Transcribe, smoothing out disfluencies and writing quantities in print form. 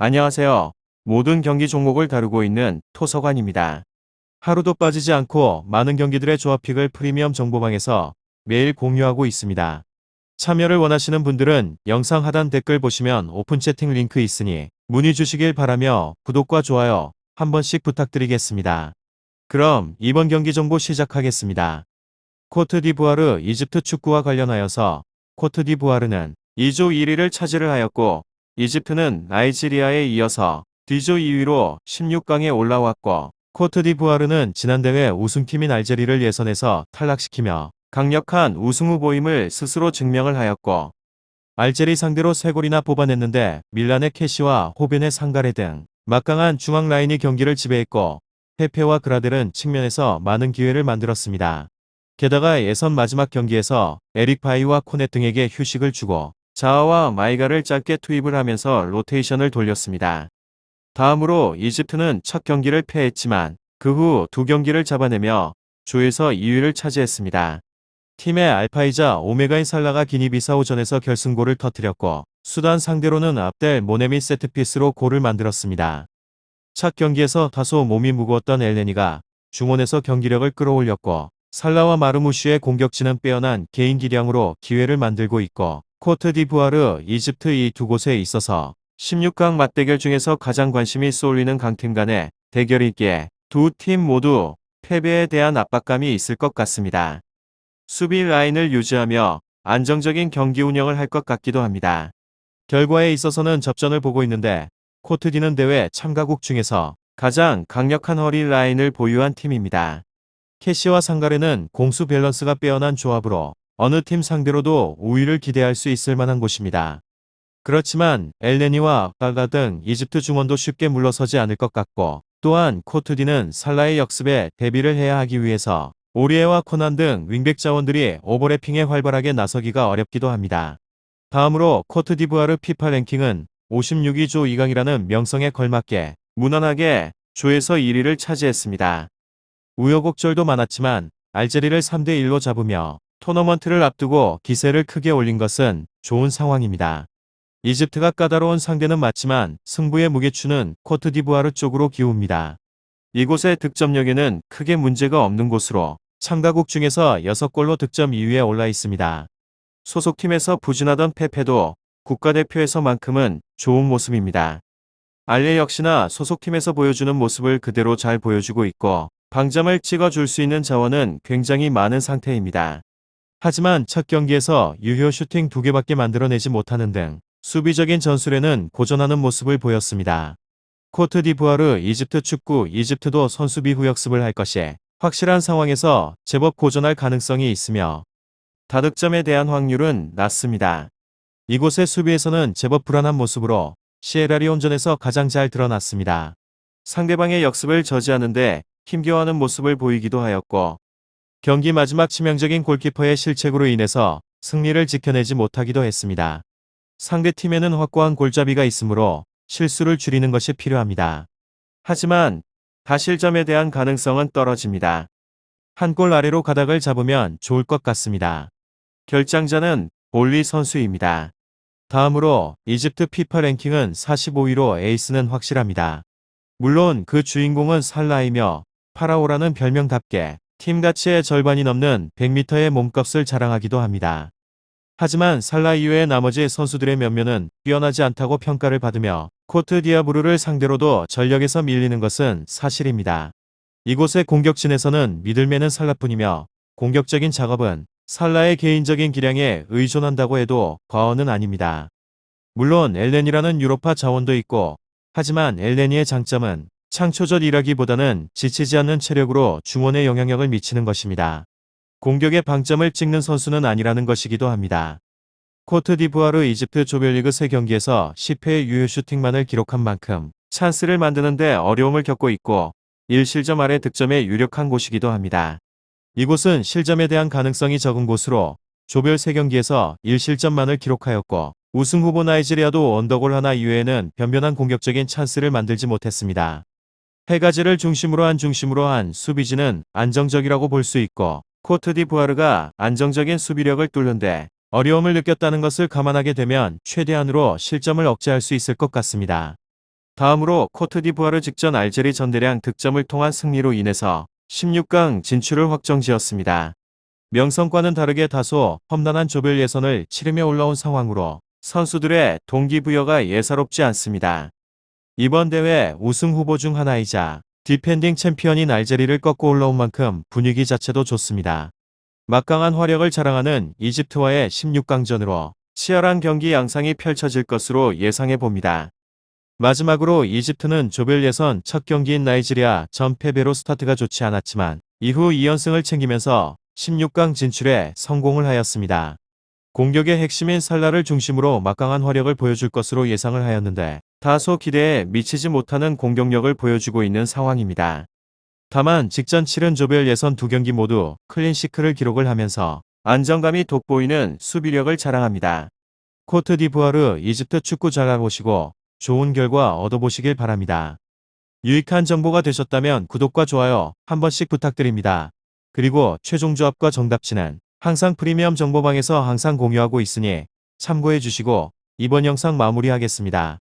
안녕하세요. 모든 경기 종목을 다루고 있는 토서관입니다. 하루도 빠지지 않고 많은 경기들의 조합픽을 프리미엄 정보방에서 매일 공유하고 있습니다. 참여를 원하시는 분들은 영상 하단 댓글 보시면 오픈 채팅 링크 있으니 문의 주시길 바라며 구독과 좋아요 한 번씩 부탁드리겠습니다. 그럼 이번 경기 정보 시작하겠습니다. 코트디부아르 이집트 축구와 관련하여서 코트디부아르는 2조 1위를 차지를 하였고 이집트는 나이지리아에 이어서 D조 2위로 16강에 올라왔고 코트디부아르는 지난 대회 우승팀인 알제리를 예선에서 탈락시키며 강력한 우승 후보임을 스스로 증명을 하였고 알제리 상대로 3골이나 뽑아냈는데 밀란의 캐시와 호벤의 상가레 등 막강한 중앙 라인이 경기를 지배했고 페페와 그라델은 측면에서 많은 기회를 만들었습니다. 게다가 예선 마지막 경기에서 에릭 바이와 코넷 등에게 휴식을 주고 자아와 마이가를 짧게 투입을 하면서 로테이션을 돌렸습니다. 다음으로 이집트는 첫 경기를 패했지만 그 후 두 경기를 잡아내며 조에서 2위를 차지했습니다. 팀의 알파이자 오메가인 살라가 기니비사우전에서 결승골을 터뜨렸고 수단 상대로는 압델 모네미 세트피스로 골을 만들었습니다. 첫 경기에서 다소 몸이 무거웠던 엘레니가 중원에서 경기력을 끌어올렸고 살라와 마르무슈의 공격진은 빼어난 개인 기량으로 기회를 만들고 있고 코트디부아르, 이집트 이 두 곳에 있어서 16강 맞대결 중에서 가장 관심이 쏠리는 강팀 간의 대결이기에 두 팀 모두 패배에 대한 압박감이 있을 것 같습니다. 수비 라인을 유지하며 안정적인 경기 운영을 할 것 같기도 합니다. 결과에 있어서는 접전을 보고 있는데 코트디는 대회 참가국 중에서 가장 강력한 허리 라인을 보유한 팀입니다. 캐시와 상가레는 공수 밸런스가 빼어난 조합으로 어느 팀 상대로도 우위를 기대할 수 있을 만한 곳입니다. 그렇지만 엘네니와 발가 등 이집트 중원도 쉽게 물러서지 않을 것 같고 또한 코트디는 살라의 역습에 대비를 해야 하기 위해서 오리에와 코난 등 윙백 자원들이 오버래핑에 활발하게 나서기가 어렵기도 합니다. 다음으로 코트디부아르 피파 랭킹은 56위 조 2강이라는 명성에 걸맞게 무난하게 조에서 1위를 차지했습니다. 우여곡절도 많았지만 알제리를 3대1로 잡으며 토너먼트를 앞두고 기세를 크게 올린 것은 좋은 상황입니다. 이집트가 까다로운 상대는 맞지만 승부의 무게추는 코트디부아르 쪽으로 기웁니다. 이곳의 득점력에는 크게 문제가 없는 곳으로 참가국 중에서 6골로 득점 2위에 올라 있습니다. 소속팀에서 부진하던 페페도 국가대표에서만큼은 좋은 모습입니다. 알레 역시나 소속팀에서 보여주는 모습을 그대로 잘 보여주고 있고 방점을 찍어줄 수 있는 자원은 굉장히 많은 상태입니다. 하지만 첫 경기에서 유효 슈팅 2개밖에 만들어내지 못하는 등 수비적인 전술에는 고전하는 모습을 보였습니다. 코트디부아르 이집트 축구 이집트도 선수비 후역습을 할 것이 확실한 상황에서 제법 고전할 가능성이 있으며 다득점에 대한 확률은 낮습니다. 이곳의 수비에서는 제법 불안한 모습으로 시에라리온전에서 가장 잘 드러났습니다. 상대방의 역습을 저지하는데 힘겨워하는 모습을 보이기도 하였고 경기 마지막 치명적인 골키퍼의 실책으로 인해서 승리를 지켜내지 못하기도 했습니다. 상대팀에는 확고한 골잡이가 있으므로 실수를 줄이는 것이 필요합니다. 하지만 다실점에 대한 가능성은 떨어집니다. 한 골 아래로 가닥을 잡으면 좋을 것 같습니다. 결장자는 볼리 선수입니다. 다음으로 이집트 피파 랭킹은 45위로 에이스는 확실합니다. 물론 그 주인공은 살라이며 파라오라는 별명답게 팀 가치의 절반이 넘는 100m의 몸값을 자랑하기도 합니다. 하지만 살라 이외의 나머지 선수들의 면면은 뛰어나지 않다고 평가를 받으며 코트 디아부르를 상대로도 전력에서 밀리는 것은 사실입니다. 이곳의 공격진에서는 미들맨은 살라뿐이며 공격적인 작업은 살라의 개인적인 기량에 의존한다고 해도 과언은 아닙니다. 물론 엘렌이라는 유로파 자원도 있고 하지만 엘렌이의 장점은 창초절이라기보다는 지치지 않는 체력으로 중원에 영향력을 미치는 것입니다. 공격의 방점을 찍는 선수는 아니라는 것이기도 합니다. 코트디부아르 이집트 조별리그 3경기에서 10회의 유효 슈팅만을 기록한 만큼 찬스를 만드는데 어려움을 겪고 있고 1실점 아래 득점에 유력한 곳이기도 합니다. 이곳은 실점에 대한 가능성이 적은 곳으로 조별 3경기에서 1실점만을 기록하였고 우승 후보 나이지리아도 언더골 하나 이외에는 변변한 공격적인 찬스를 만들지 못했습니다. 세 가지를 중심으로 한 수비진은 안정적이라고 볼 수 있고 코트디부아르가 안정적인 수비력을 뚫는데 어려움을 느꼈다는 것을 감안하게 되면 최대한으로 실점을 억제할 수 있을 것 같습니다. 다음으로 코트디부아르 직전 알제리 전대량 득점을 통한 승리로 인해서 16강 진출을 확정지었습니다. 명성과는 다르게 다소 험난한 조별 예선을 치르며 올라온 상황으로 선수들의 동기부여가 예사롭지 않습니다. 이번 대회 우승 후보 중 하나이자 디펜딩 챔피언인 알제리를 꺾고 올라온 만큼 분위기 자체도 좋습니다. 막강한 화력을 자랑하는 이집트와의 16강전으로 치열한 경기 양상이 펼쳐질 것으로 예상해 봅니다. 마지막으로 이집트는 조별 예선 첫 경기인 나이지리아 전 패배로 스타트가 좋지 않았지만 이후 2연승을 챙기면서 16강 진출에 성공을 하였습니다. 공격의 핵심인 살라를 중심으로 막강한 화력을 보여줄 것으로 예상을 하였는데 다소 기대에 미치지 못하는 공격력을 보여주고 있는 상황입니다. 다만 직전 치른 조별 예선 두 경기 모두 클린시크를 기록을 하면서 안정감이 돋보이는 수비력을 자랑합니다. 코트디부아르 이집트 축구 잘 알아보시고 좋은 결과 얻어보시길 바랍니다. 유익한 정보가 되셨다면 구독과 좋아요 한 번씩 부탁드립니다. 그리고 최종 조합과 정답지는 항상 프리미엄 정보방에서 항상 공유하고 있으니 참고해 주시고 이번 영상 마무리하겠습니다.